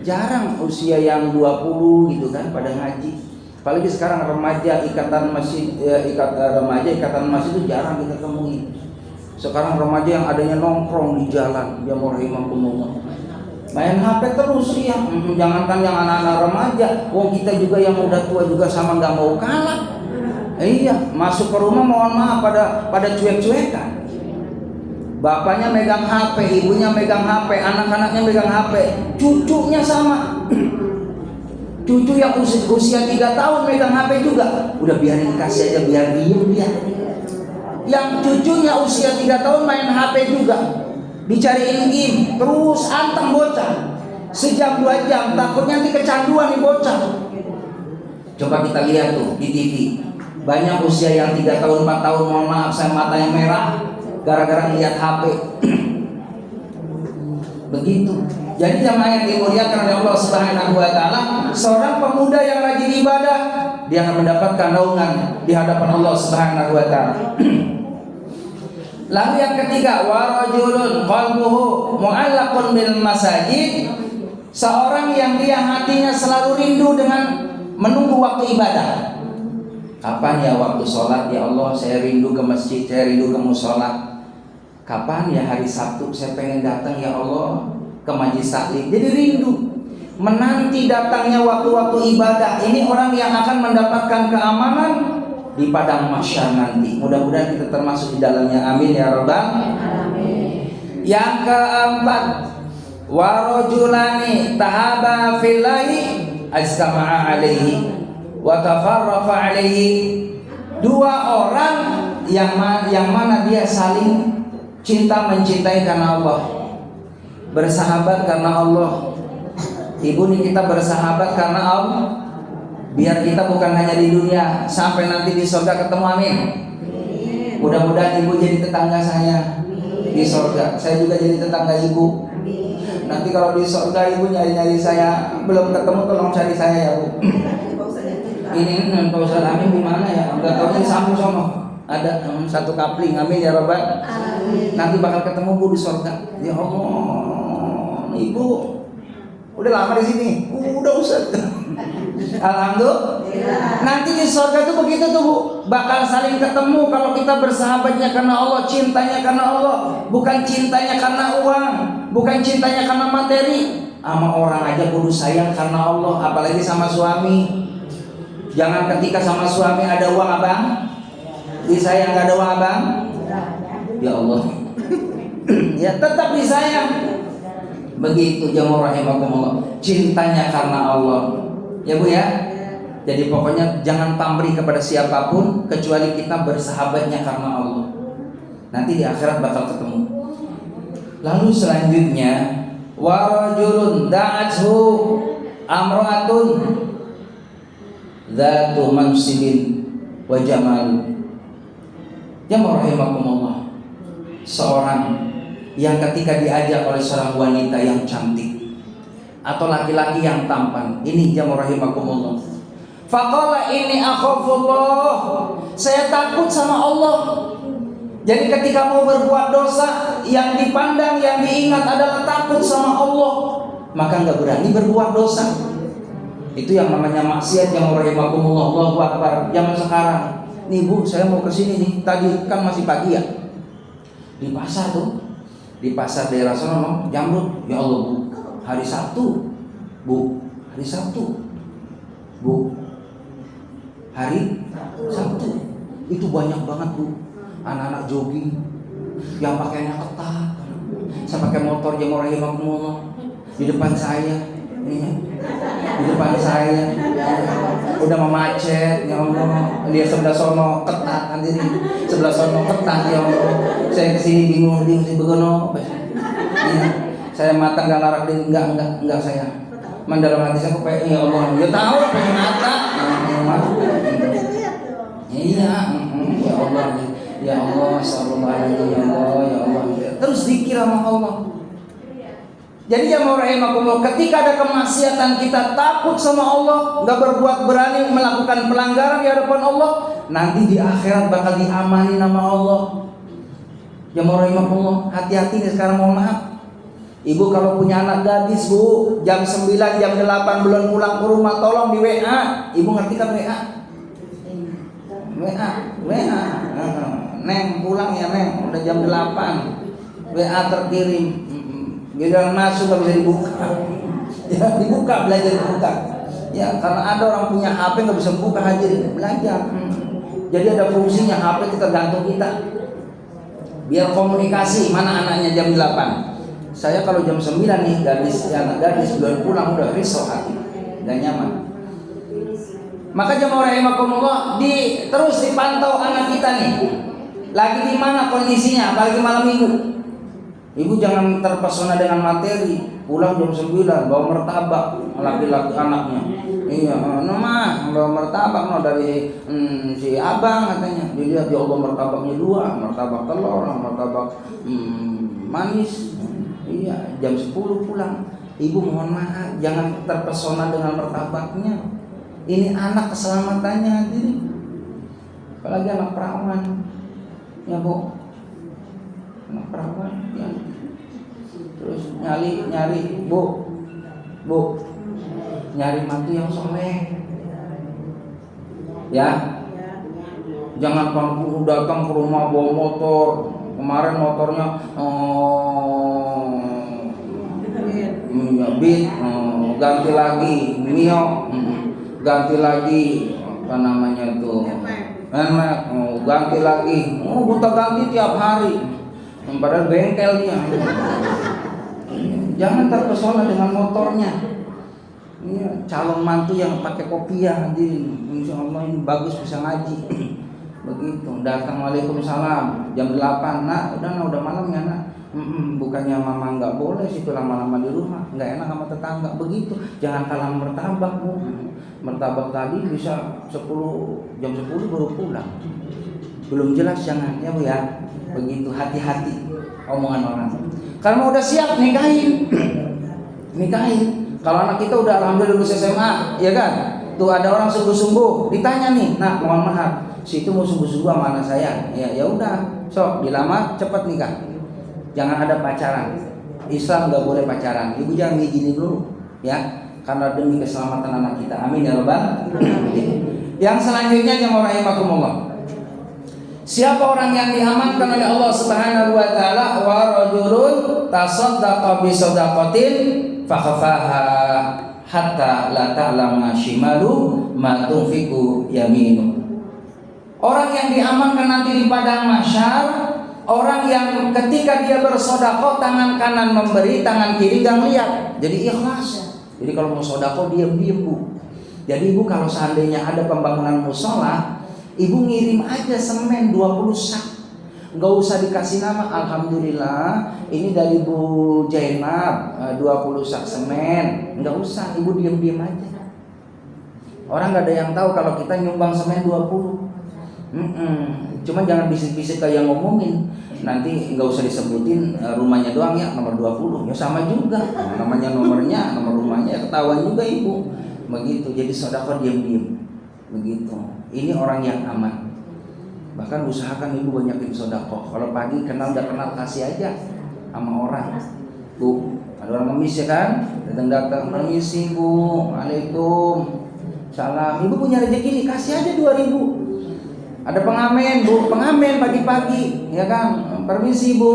Jarang usia yang 20 gitu kan pada ngaji. Apalagi sekarang remaja ikatan masjid ikatan masjid itu jarang kita temui. Sekarang remaja yang adanya nongkrong di jalan, dia mau rahimakumullah. Main HP terus ya. Jangankan yang anak-anak remaja, wong kita juga yang udah tua juga sama nggak mau kalah. Iya, masuk ke rumah mohon maaf pada cuek-cuekan. Bapaknya megang HP, ibunya megang HP, anak-anaknya megang HP, cucunya sama. Cucu yang usia 3 tahun megang HP juga. Udah biarin, kasih aja biar diem dia. Yang cucunya usia 3 tahun main HP juga, dicariin game, terus anteng bocah, sejam 2 jam, takutnya nanti kecanduan nih bocah. Coba kita lihat tuh di TV, banyak usia yang 3 tahun, 4 tahun, mohon maaf saya matanya merah, gara-gara lihat HP. Begitu. Jadi jamaah yang dimuliakan oleh Allah Subhanahu wa taala, seorang pemuda yang rajin ibadah, dia akan mendapatkan naungan di hadapan Allah Subhanahu wa taala. Lalu yang ketiga, warajulun qalbuhu mu'allaqun bil masajid, seorang yang dia hatinya selalu rindu dengan menunggu waktu ibadah. Kapan ya waktu sholat, ya Allah saya rindu ke masjid, saya rindu ke musola. Kapan ya hari Sabtu saya pengen datang ya Allah ke majelis taklim. Jadi rindu menanti datangnya waktu-waktu ibadah. Ini orang yang akan mendapatkan keamanan di padang mahsyar nanti. Mudah-mudahan kita termasuk di dalamnya. Amin ya rabbal alamin. Yang keempat, warajulani tahaba fillahi ajtama'a alaihi wa tafarraqa alaihi. Dua orang yang mana dia saling cinta mencintai karena Allah, bersahabat karena Allah. Ibu nih, kita bersahabat karena Allah, biar kita bukan hanya di dunia, sampai nanti di surga ketemu. Amin. Mudah-mudahan ibu jadi tetangga saya di surga, saya juga jadi tetangga ibu. Nanti kalau di surga ibu nyari-nyari saya, belum ketemu tolong cari saya ya Bu. Ini Pak Ustaz Amin di mana ya? Enggak tahu, di samping sono ada satu kapling. Amin ya rabbal alamin. Nanti bakal ketemu Bu di surga. Ya Allah, ibu udah lama di sini. Udah Ustaz. Alhamdulillah. Nanti di surga tuh begitu tuh Bu, bakal saling ketemu kalau kita bersahabatnya karena Allah, cintanya karena Allah, bukan cintanya karena uang, bukan cintanya karena materi. Sama orang aja kudu sayang karena Allah, apalagi sama suami. Jangan ketika sama suami ada uang abang, disayang nggak ada uang abang, ya Allah, ya tetap disayang. Begitu jamaah rahimakumullah, cintanya karena Allah. Ya Bu ya. Jadi pokoknya jangan pamrih kepada siapapun kecuali kita bersahabatnya karena Allah. Nanti di akhirat bakal ketemu. Lalu selanjutnya, warajulun da'athu amra'atun dzatu mansibin wa jamal. Jamaah rahimakumullah, seorang yang ketika diajak oleh seorang wanita yang cantik atau laki-laki yang tampan, ini jamaah rahimakumullah, faqala inni akhafullah, saya takut sama Allah. Jadi ketika mau berbuat dosa, yang dipandang, yang diingat adalah takut sama Allah, maka nggak berani berbuat dosa. Itu yang namanya maksiat yang rahimakumullah. Allahu akbar. Zaman sekarang nih Bu, saya mau ke sini nih, tadi kan masih pagi ya, di pasar tuh, di pasar daerah sono Jamrut. Ya Allah Bu, hari Sabtu Bu, hari Sabtu Bu, hari Sabtu. Itu banyak banget Bu, anak-anak jogging yang pakaiannya ketat. Saya pakai motor jam rahimahumullah di depan saya, iya, di depan saya, udah memacet, ya Allah. Dia sebelah sono ketat, hadirin, sebelah sono ketat, ya Allah. Saya kesini bingung sih begono, iya. Saya mata nggak larak diri, enggak saya. Mendalam hati saya kayak ya Allah, dia tahu pengen mata, iya, ya Allah, ya Allah, sallallahu alaihi ya Allah, ya Allah. Terus zikir sama Allah. Jadi jamaah rahimakumullah, ketika ada kemaksiatan kita takut sama Allah, nggak berbuat berani melakukan pelanggaran di hadapan Allah, nanti di akhirat bakal diamani nama Allah. Jamaah rahimakumullah, hati-hati nih sekarang, mohon maaf. Ibu kalau punya anak gadis Bu, jam 9, jam 8 belum pulang ke rumah, tolong di WA. Ibu ngerti kan WA? WA. Neng pulang ya Neng, udah jam 8. WA terkirim. Giliran masuk nggak bisa dibuka. Ya dibuka, belajar dibuka. Ya karena ada orang punya HP nggak bisa buka, hadirin belajar. Jadi ada fungsinya HP, kita gantung kita. Biar komunikasi, mana anaknya jam 8. Saya kalau jam 9 nih anak gadis belum pulang, udah risau hati, nggak nyaman. Maka jemaah rahimakumullah, terus dipantau anak kita nih, lagi di mana kondisinya, apalagi malam minggu. Ibu jangan terpesona dengan materi, pulang jam 9 bawa martabak laki-laki anaknya. Iya, mah bawa martabak no dari si abang katanya. Dilihat ya Allah martabaknya 2, martabak telur, martabak manis. Iya, jam 10 pulang. Ibu mohon maaf, jangan terpesona dengan martabaknya. Ini anak keselamatannya hadirin. Apalagi anak perawan. Ya Bu, anak perawan ya. Terus nyari Bu, nyari mantu yang soleh. Ya, jangan kamu datang ke rumah bawa motor. Kemarin motornya Beat, ganti lagi Mio, ganti lagi apa namanya tuh Enak, ganti lagi, buta ganti tiap hari. Padahal bengkel dia. Jangan terpesona dengan motornya. Iya, calon mantu yang pakai kopiah, hadirin. Insya Allah ini bagus, bisa ngaji. Begitu, datang waalaikumsalam jam 8, udah malam ya nak. Bukannya mama nggak boleh situ lama-lama di rumah, nggak enak sama tetangga. Begitu, jangan kalah martabak Bu. Martabak tadi bisa jam 10 baru pulang. Belum jelas, jangan ya Bu ya. Begitu, hati-hati omongan orang. Kalau udah siap nikahin. Kalau anak kita udah alhamdulillah lulus SMA, ya kan? Tuh ada orang sungguh-sungguh, ditanya nih, nah mohon maaf, si itu mau sungguh-sungguh sama anak saya. Ya udah, sok dilamar cepet nikah. Jangan ada pacaran. Islam nggak boleh pacaran. Ibu jangan ngizinin dulu, ya, karena demi keselamatan anak kita. Amin ya rabbal alamin. Yang selanjutnya jemaah rahimakumullah. Siapa orang yang diamankan oleh Allah Subhanahu wa taala, wa rajulun tasaddaqa bi shadaqatin fa khafaha hatta la ta'lama shimalu ma tunfiqu yaminu. Orang yang diamankan nanti di padang mahsyar, orang yang ketika dia bersedekah tangan kanan memberi, tangan kiri gak lihat. Jadi ikhlas. Jadi kalau mau sedekah diam-diam Bu. Jadi Ibu kalau seandainya ada pembangunan mushola, Ibu ngirim aja semen 20 sak. Enggak usah dikasih nama. Alhamdulillah ini dari Bu Jainab 20 sak semen. Enggak usah, Ibu diam-diam aja. Orang enggak ada yang tahu kalau kita nyumbang semen 20. Cuma jangan bisik-bisik kayak yang ngomongin. Nanti enggak usah disebutin rumahnya doang ya, nomor 20. Ya sama juga. Namanya nomornya, nomor rumahnya ya ketahuan juga Ibu. Begitu. Jadi sedekah diam-diam. Begitu. Ini orang yang aman. Bahkan usahakan Ibu banyakin sedekah. Kalau pagi kenal udah kenal, kasih aja sama orang. Bu, ada orang ngemis ya kan? Datang permisi Bu, Waalaikum salam. Ibu punya rezeki nih, kasih aja 2.000. Ada pengamen Bu, pengamen pagi-pagi, ya kan? Permisi Bu,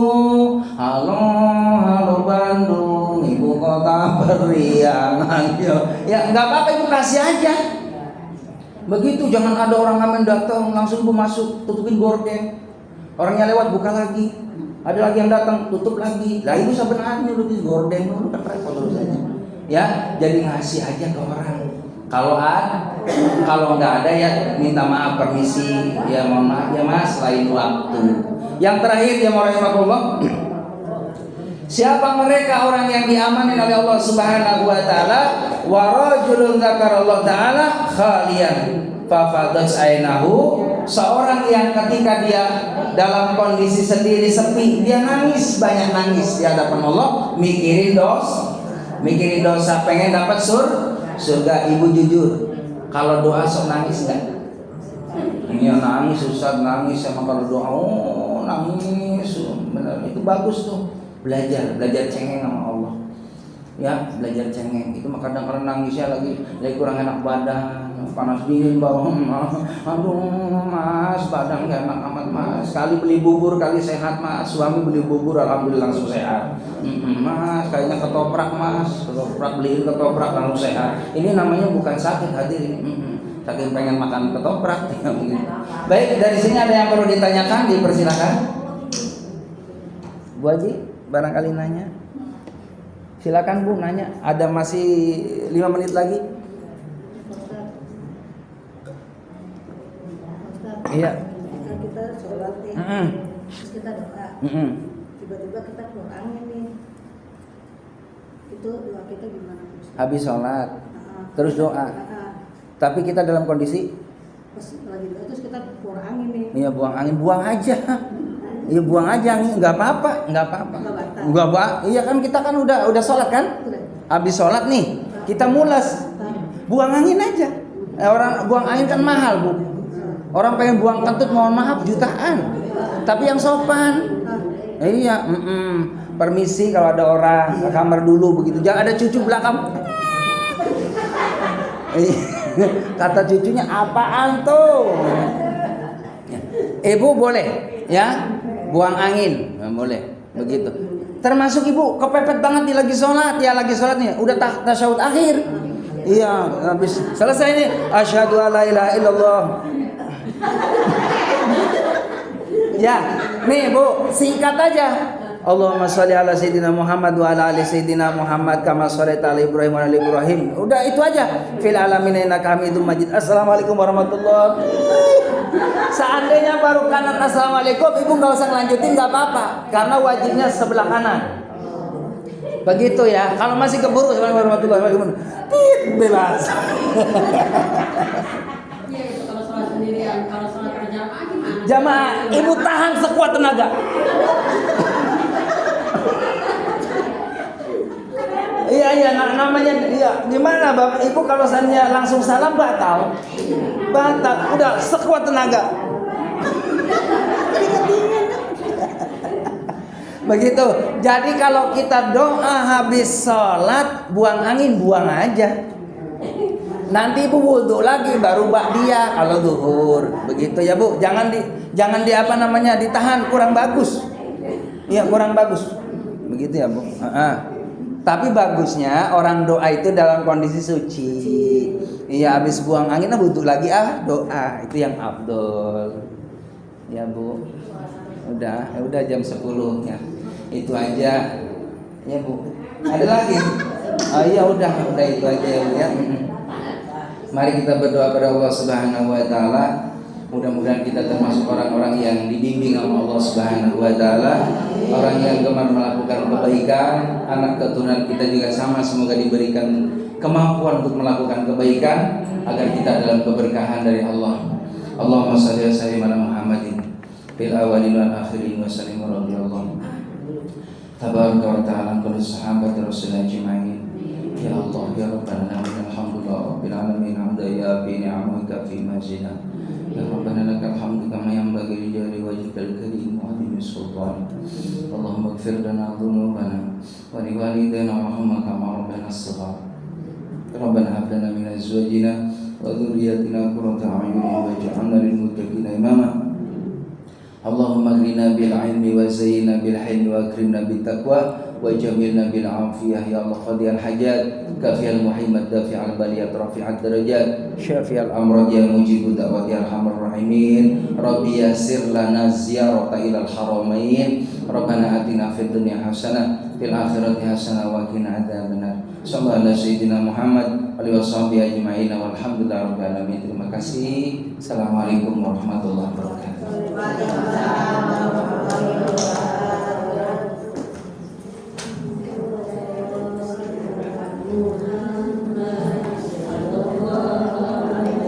halo Bandung, ibu kota beriangan. Ya nggak apa-apa Ibu kasih aja. Begitu, jangan ada orang ngamen datang langsung ibu masuk, tutupin gorden. Orangnya lewat buka lagi. Ada lagi yang datang, tutup lagi. Lah ibu sebenarnya udah di gorden dulu kan repot urusannya. Ya, jadi ngasih aja ke orang. Kalau ada, kalau nggak ada ya minta maaf, permisi, ya mohon maaf ya mas, lain waktu. Yang terakhir ya rahimahullah, siapa mereka orang yang diamanin oleh Allah Subhanahu wa taala? Wa rajulun dzakarallahu taala khalian fafadat ainahu, seorang yang ketika dia dalam kondisi sendiri sepi, dia nangis, banyak nangis di hadapan Allah, mikirin dosa, pengen dapat surga. Ibu jujur, kalau doa sok nangis enggak? Ini nangis, Ustaz nangis, sama kalau doa nangis, benar itu bagus tuh. Belajar cengeng sama Allah. Ya, belajar cengeng. Itu mah kadang-kadang nangisnya lagi kurang enak badan, panas dingin bawah. Aduh, Mas, badan gak enak amat, Mas. Kali beli bubur kali sehat, Mas. Suami beli bubur alhamdulillah langsung sehat. Mas, kayaknya ketoprak, Mas. Beliin ketoprak langsung sehat. Ini namanya bukan sakit hadirin. Saking pengen makan ketoprak. Baik, dari sini ada yang perlu ditanyakan, dipersilakan. Bu Haji, barangkali nanya. Silakan Bu, nanya. Ada masih 5 menit lagi. Iya.
Kita sholat nih, terus kita doa. Tiba-tiba kita keluar angin nih. Itu doa kita gimana?
Habis sholat, terus doa. Tapi kita dalam kondisi
Pas lagi doa terus kita keluar angin nih.
iya buang angin, buang aja. Iya buang aja angin, nggak apa-apa. Nggak apa. Iya kan kita kan udah sholat kan? Habis sholat nih, kita mulas, buang angin aja. Orang buang angin kan mahal Bu. Orang pengen buang kentut mohon maaf jutaan. Tapi yang sopan. Iya, permisi kalau ada orang ke kamar dulu begitu. Jangan ada cucu belakang. Kata cucunya apaan tuh? Ibu boleh ya buang angin, boleh begitu. Termasuk ibu kepepet banget nih lagi sholat nih, udah tasyahud akhir. Iya, habis selesai nih asyhadu alla ilaha illallah. Ya, nih Bu, singkat aja. Allahumma sholli ala sayyidina Muhammad wa ala ali sayyidina Muhammad kama shallaita ala Ibrahim wa ala ali Ibrahim. Udah itu aja. Fil alamin innaka Hamidum Majid. Assalamualaikum warahmatullahi. Seandainya baru kanan assalamualaikum, ibu nggak usah ngelanjutin, nggak apa-apa, karena wajibnya sebelah kanan. Begitu ya. Kalau masih keburu assalamualaikum warahmatullahi wabarakatuh, bebas.
Kalau sholat sendirian, kalau sholat berjamaah gimana?
Jamaah, ibu tahan sekuat tenaga. Iya, namanya iya. Gimana Bapak Ibu kalau saya langsung salam batal, udah sekuat tenaga. Begitu. Jadi kalau kita doa habis sholat, buang angin, buang aja. Nanti ibu wudhu lagi baru ba'diyah kalau zuhur. Begitu ya Bu. Jangan di apa namanya ditahan, kurang bagus. Iya, kurang bagus. Begitu ya Bu. Tapi bagusnya orang doa itu dalam kondisi suci. Iya, habis buang angin wudhu lagi doa. Itu yang afdol. Ya Bu. Udah jam 10 ya. Itu aja. Ya Bu. Ada lagi? Iya udah itu aja ya Bu ya. Mari kita berdoa pada Allah Subhanahu wa taala. Mudah-mudahan kita termasuk orang-orang yang dibimbing oleh Allah Subhanahu wa taala, orang yang gemar melakukan kebaikan, anak keturunan kita juga sama, semoga diberikan kemampuan untuk melakukan kebaikan agar kita dalam keberkahan dari Allah. Allahumma shalli wa sallim ala Muhammadin fil awwalin wal akhirin wa sallim radhiyallahu tabaraka wa ta'ala kulli sahabati rasulillah ajma'in. Ya Allah ya Rabbana lakal hamdu rabbil alamin hamda ya bi ni'amika fi majina. Ya Rabbana lakal hamdu kama yanbaghi li jalali wajhikal karim wa 'azimi sultan. Allahumma ighfir lana dhunubana wa li walidayna warhamna kama rabbana shaghira. Rabbana hab lana min azwajina wa dhurriyyatina qurrata a'yunin waj'alna lil muttaqina imama. Allahumma aghrina bil ilmi wa zayyina bil hilmi wa akrimna bit taqwa wa jamilna bil afiyah ya Allah qadiyal hajat kafiyal muhimmat dafi'al baliyat rafi'ad darajat syafi'al amrad ya mujibu da'wat ya arhamar rahimin rabbi yassir lana ziyarata ilal haramain rabbana atina fid dunya hasanah fil akhirati hasanah wa qina adzabannar sallallahu ala sayyidina Muhammad alihi washabihi ajma'in walhamdulillahi rabbil alamin. Terima kasih. Assalamualaikum warahmatullahi wabarakatuh.